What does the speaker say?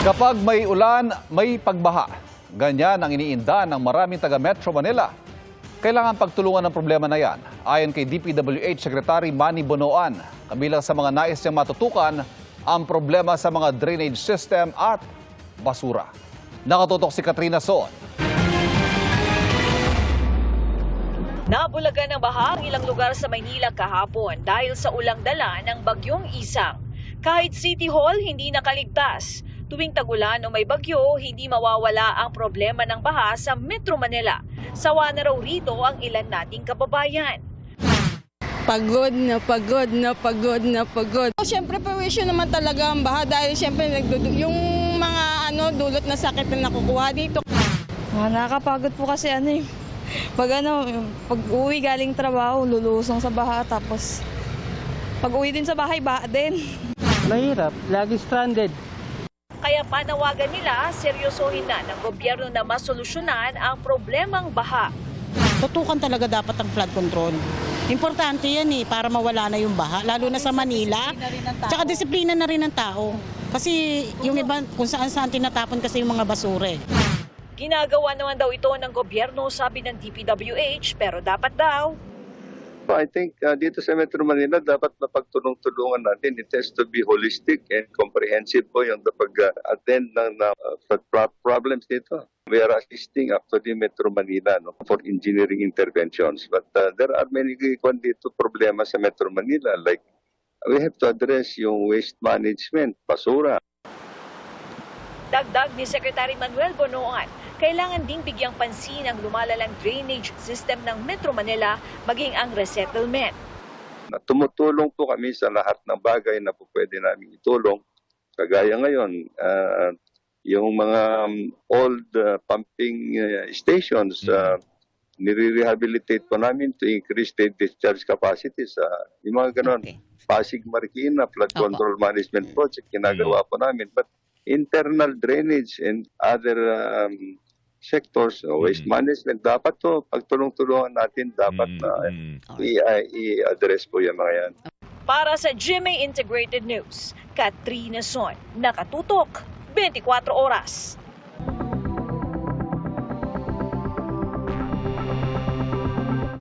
Kapag may ulan, may pagbaha. Ganyan ang iniinda ng maraming taga Metro Manila. Kailangan pagtulungan ng problema na yan. Ayon kay DPWH Secretary Manny Bonoan, kabilang sa mga nais niyang matutukan ang problema sa mga drainage system at basura. Nakatutok si Katrina Soon. Nabulagan ng baha ang ilang lugar sa Maynila kahapon dahil sa ulang dala ng bagyong Isang. Kahit City Hall hindi nakaligtas. Tuwing tagulan o may bagyo, hindi mawawala ang problema ng baha sa Metro Manila. Sawa na raw rito ang ilan nating kababayan. Pagod na pagod na pagod na pagod. Siyempre, perwisyo naman talaga ang baha dahil siyempre yung mga dulot na sakit na nakukuha dito. Nakakapagod po kasi pag uwi galing trabaho, lulusong sa baha, tapos pag uwi din sa bahay, baha din. Mahirap, lagi stranded. Kaya panawagan nila, seryosohin na ng gobyerno na masolusyonan ang problemang baha. Tutukan talaga dapat ang flood control. Importante yan para mawala na yung baha, lalo na sa Manila. Tsaka disiplina na rin ng tao. Kasi yung iba, kung saan-saan tinatapon kasi yung mga basura. Ginagawa naman daw ito ng gobyerno, sabi ng DPWH, pero dapat daw. I think dito sa Metro Manila, dapat mapagtulong-tulungan natin. It has to be holistic and comprehensive po yung pag-attend ng problems dito. We are assisting actually Metro Manila for engineering interventions. But there are many dito problema sa Metro Manila. Like we have to address yung waste management, basura. Dagdag ni Secretary Manuel Bonoan, kailangan ding bigyang pansin ang lumalalang drainage system ng Metro Manila maging ang resettlement. Tumutulong po kami sa lahat ng bagay na po pwede namin itulong. Kagaya ngayon, yung mga old pumping stations, nire-rehabilitate po namin to increase the discharge capacity sa yung mga ganon. Okay. Pasig Marikina, flood control management project, ginagawa po namin. But internal drainage and other sectors, waste management, dapat to pagtulong-tulungan natin, dapat na i-address po yung mga yan. Para sa GMA Integrated News, Katrina Son, nakatutok 24 oras.